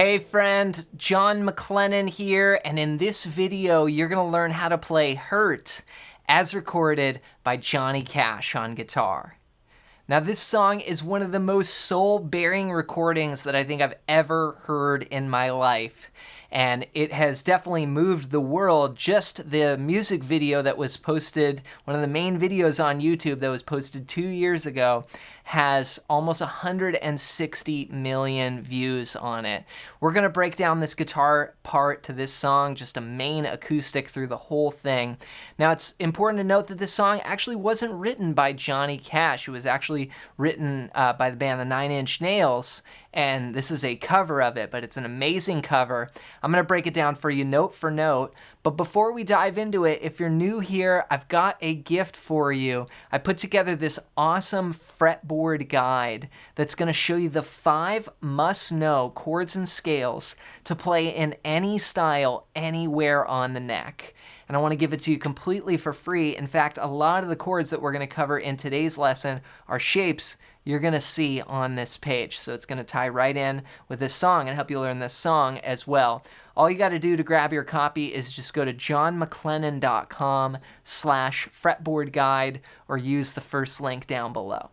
Hey friend, John MacLennan here, and in this video you're going to learn how to play Hurt as recorded by Johnny Cash on guitar. Now this song is one of the most soul-bearing recordings that I think I've ever heard in my life. And it has definitely moved the world. Just the music video that was posted, one of the main videos on YouTube that was posted 2 years ago, has almost 160 million views on it. We're gonna break down this guitar part to this song, just a main acoustic through the whole thing. Now it's important to note that this song actually wasn't written by Johnny Cash. It was actually written by the band the 9 Inch Nails, and this is a cover of it, but it's an amazing cover. I'm gonna break it down for you note for note, but before we dive into it, if you're new here, I've got a gift for you. I put together this awesome fretboard guide that's gonna show you the 5 must-know chords and scales to play in any style, anywhere on the neck. And I wanna give it to you completely for free. In fact, a lot of the chords that we're gonna cover in today's lesson are shapes you're gonna see on this page. So it's gonna tie right in with this song and help you learn this song as well. All you gotta do to grab your copy is just go to johnmaclennan.com/fretboard guide or use the first link down below.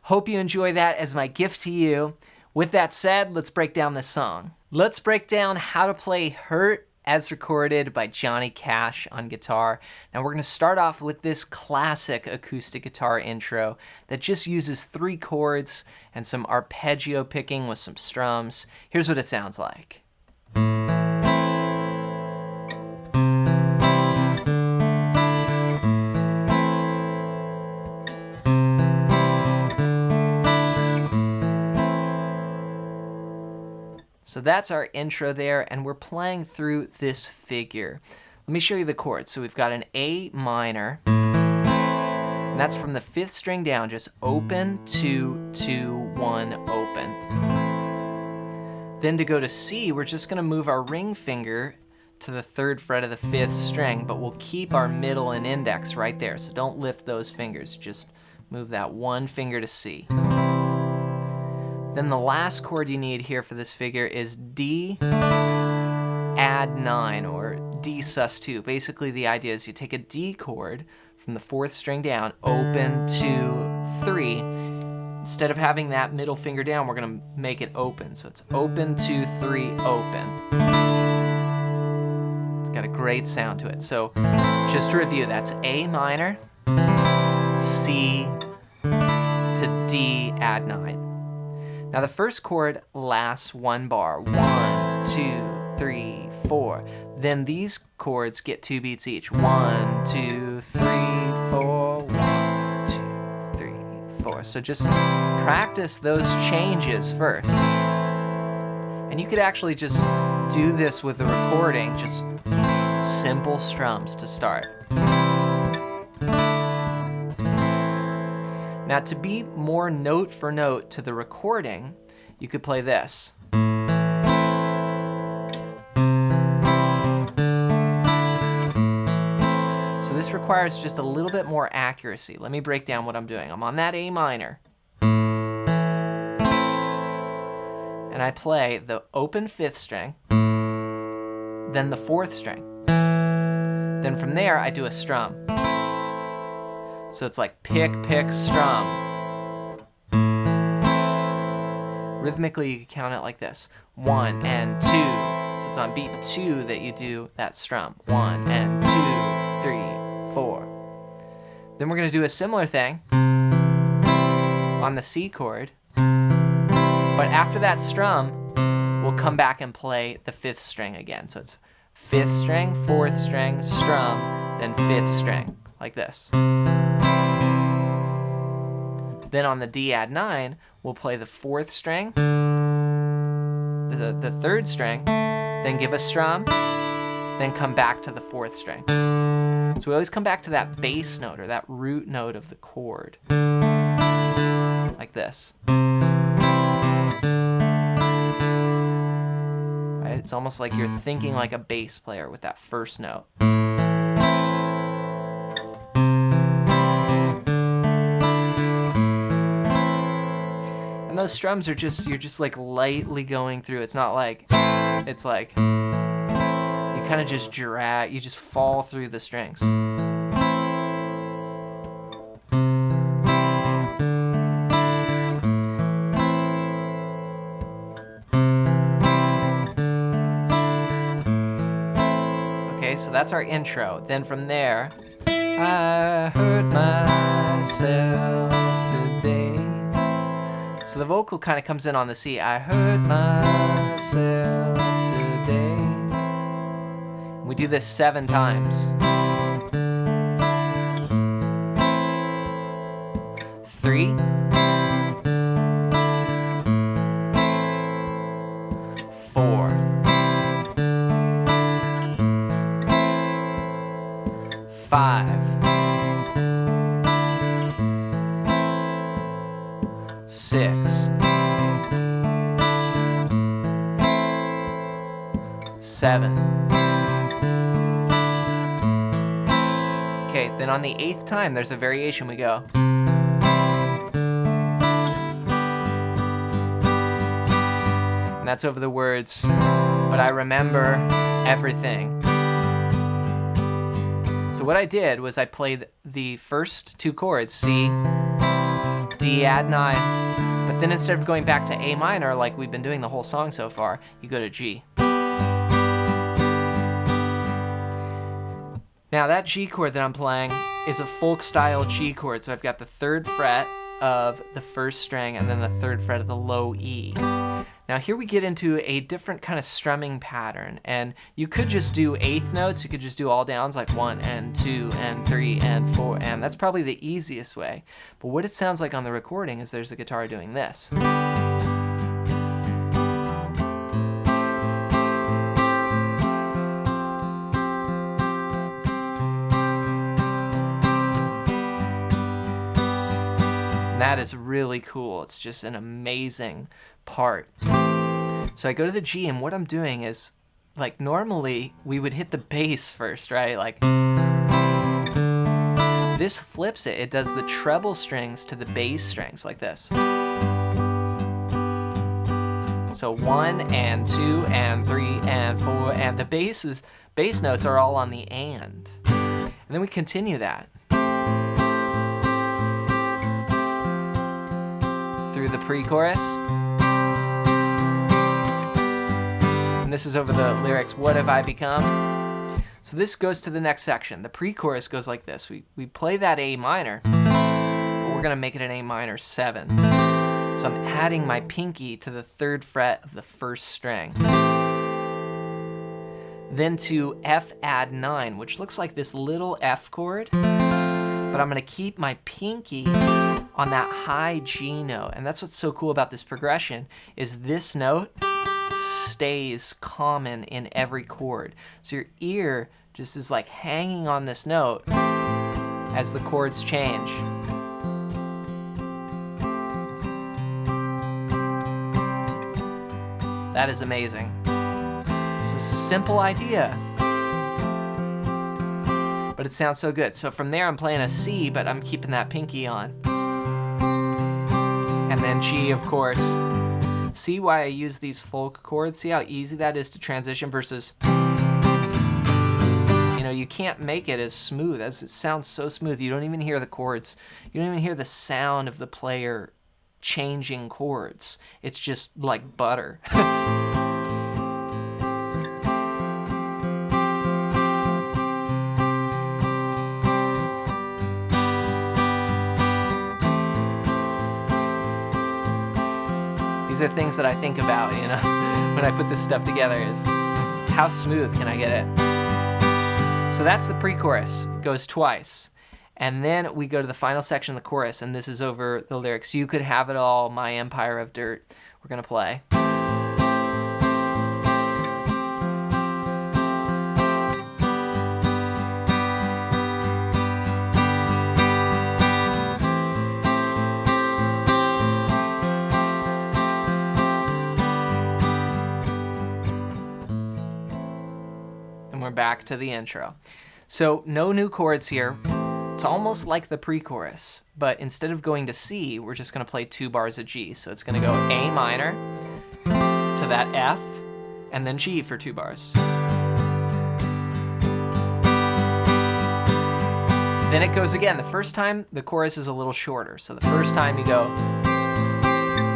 Hope you enjoy that as my gift to you. With that said, let's break down this song. Let's break down how to play Hurt as recorded by Johnny Cash on guitar. Now we're going to start off with this classic acoustic guitar intro that just uses 3 chords and some arpeggio picking with some strums. Here's what it sounds like. So that's our intro there, and we're playing through this figure. Let me show you the chords. So we've got an A minor, and that's from the 5th string down, just open, 2, 2, 1, open. Then to go to C, we're just gonna move our ring finger to the 3rd fret of the 5th string, but we'll keep our middle and index right there. So don't lift those fingers, just move that one finger to C. Then the last chord you need here for this figure is D add 9, or D sus2. Basically the idea is you take a D chord from the 4th string down, open, 2, 3. Instead of having that middle finger down, we're gonna make it open. So it's open, 2, 3, open. It's got a great sound to it. So just to review, that's A minor, C to D add 9. Now the first chord lasts 1 bar, 1, 2, 3, 4. Then these chords get 2 beats each. 1, 2, 3, 4, 1, 2, 3, 4. So just practice those changes first. And you could actually just do this with the recording, just simple strums to start. Now to be more note for note to the recording, you could play this. So this requires just a little bit more accuracy. Let me break down what I'm doing. I'm on that A minor, and I play the open 5th string, then the 4th string. Then from there I do a strum. So it's like pick, pick, strum. Rhythmically, you can count it like this. 1 and 2. So it's on beat 2 that you do that strum. 1 and 2, 3, 4. Then we're going to do a similar thing on the C chord. But after that strum, we'll come back and play the 5th string again. So it's 5th string, 4th string, strum, then 5th string, like this. Then on the D add 9, we'll play the 4th string, the 3rd string, then give a strum, then come back to the 4th string. So we always come back to that bass note, or that root note of the chord, like this. Right? It's almost like you're thinking like a bass player with that first note. those strums are just, you're just like lightly going through. It's not like, it's like, you kind of just drag, you just fall through the strings. Okay, so that's our intro. Then from there, I hurt myself today. So the vocal kind of comes in on the C. I hurt myself today. We do this 7 times. 3. 4. 5. 6. 7. Okay, then on the 8th time, there's a variation. We go. And that's over the words, but I remember everything. So what I did was I played the first 2 chords, C, D add 9, but then instead of going back to A minor like we've been doing the whole song so far, you go to G. Now that G chord that I'm playing is a folk style G chord, so I've got the 3rd fret of the 1st string and then the 3rd fret of the low E. Now here we get into a different kind of strumming pattern, and you could just do 8th notes, you could just do all downs like 1 and 2 and 3 and 4, and that's probably the easiest way. But what it sounds like on the recording is there's a guitar doing this. That is really cool. It's just an amazing part. So I go to the G, and what I'm doing is, like, normally we would hit the bass first, right? Like, this flips it. It does the treble strings to the bass strings like this. So 1 and 2 and 3 and 4, and the bass notes are all on the and. And then we continue that through the pre-chorus. And this is over the lyrics, what have I become? So this goes to the next section. The pre-chorus goes like this. We play that A minor, but we're gonna make it an A minor 7. So I'm adding my pinky to the 3rd fret of the 1st string. Then to F add 9, which looks like this little F chord, but I'm gonna keep my pinky on that high G note. And that's what's so cool about this progression, is this note stays common in every chord. So your ear just is like hanging on this note as the chords change. That is amazing. It's a simple idea, but it sounds so good. So from there I'm playing a C, but I'm keeping that pinky on. And then G, of course. See why I use these folk chords? See how easy that is to transition versus, you know, you can't make it as smooth, as it sounds so smooth. You don't even hear the chords. You don't even hear the sound of the player changing chords. It's just like butter. These are things that I think about, you know, when I put this stuff together, is how smooth can I get it? So that's the pre-chorus, goes twice. And then we go to the final section of the chorus, and this is over the lyrics. You could have it all, my empire of dirt. We're gonna play. We're back to the intro. So no new chords here. It's almost like the pre-chorus, but instead of going to C, we're just gonna play 2 bars of G. So it's gonna go A minor to that F, and then G for 2 bars. Then it goes again. The first time, the chorus is a little shorter. So the first time you go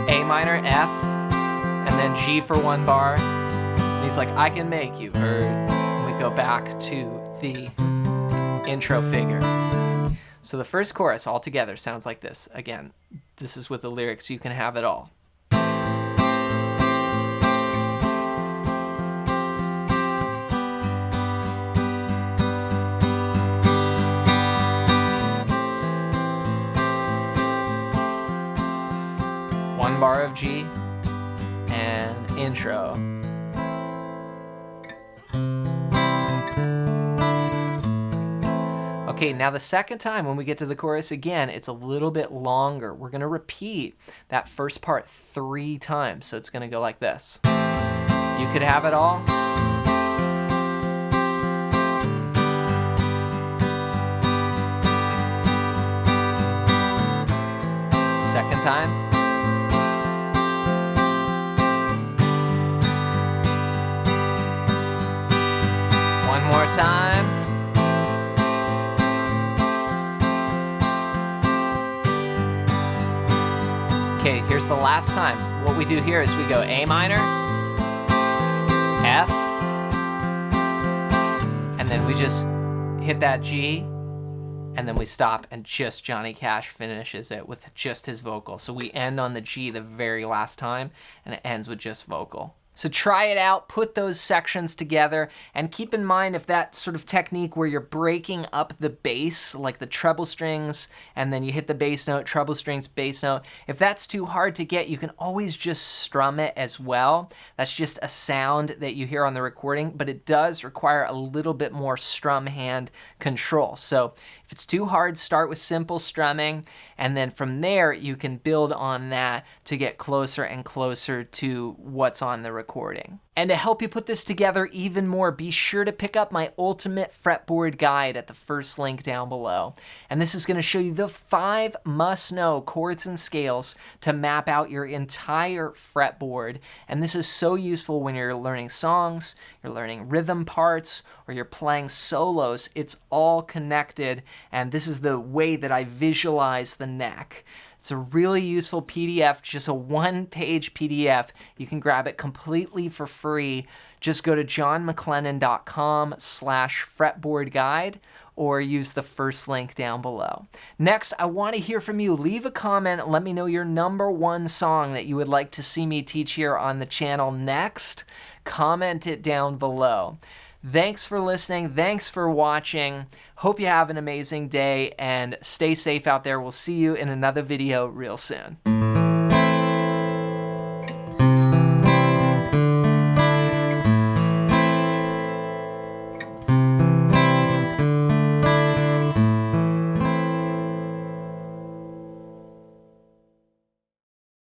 A minor, F, and then G for 1 bar. And he's like, I can make you heard. And we go back to the intro figure. So the first chorus all together sounds like this. Again, this is with the lyrics. You can have it all. One bar of G and intro. Okay, now the second time when we get to the chorus again, it's a little bit longer. We're gonna repeat that first part 3 times. So it's gonna go like this. You could have it all. Second time. One more time. Okay, here's the last time. What we do here is we go A minor, F, and then we just hit that G, and then we stop, and just Johnny Cash finishes it with just his vocal. So we end on the G the very last time, and it ends with just vocal. So try it out, put those sections together, and keep in mind if that sort of technique where you're breaking up the bass, like the treble strings, and then you hit the bass note, treble strings, bass note, if that's too hard to get, you can always just strum it as well. That's just a sound that you hear on the recording, but it does require a little bit more strum hand control. So if it's too hard, start with simple strumming, and then from there, you can build on that to get closer and closer to what's on the recording. And to help you put this together even more, be sure to pick up my ultimate fretboard guide at the first link down below. And this is going to show you the 5 must-know chords and scales to map out your entire fretboard. And this is so useful when you're learning songs, you're learning rhythm parts, or you're playing solos. It's all connected, and this is the way that I visualize the neck. It's a really useful PDF, just a 1-page PDF. You can grab it completely for free. Just go to johnmclennan.com/fretboard guide or use the first link down below. Next, I want to hear from you. Leave a comment and let me know your #1 song that you would like to see me teach here on the channel next. Comment it down below. Thanks for listening. Thanks for watching. Hope you have an amazing day and stay safe out there. We'll see you in another video real soon.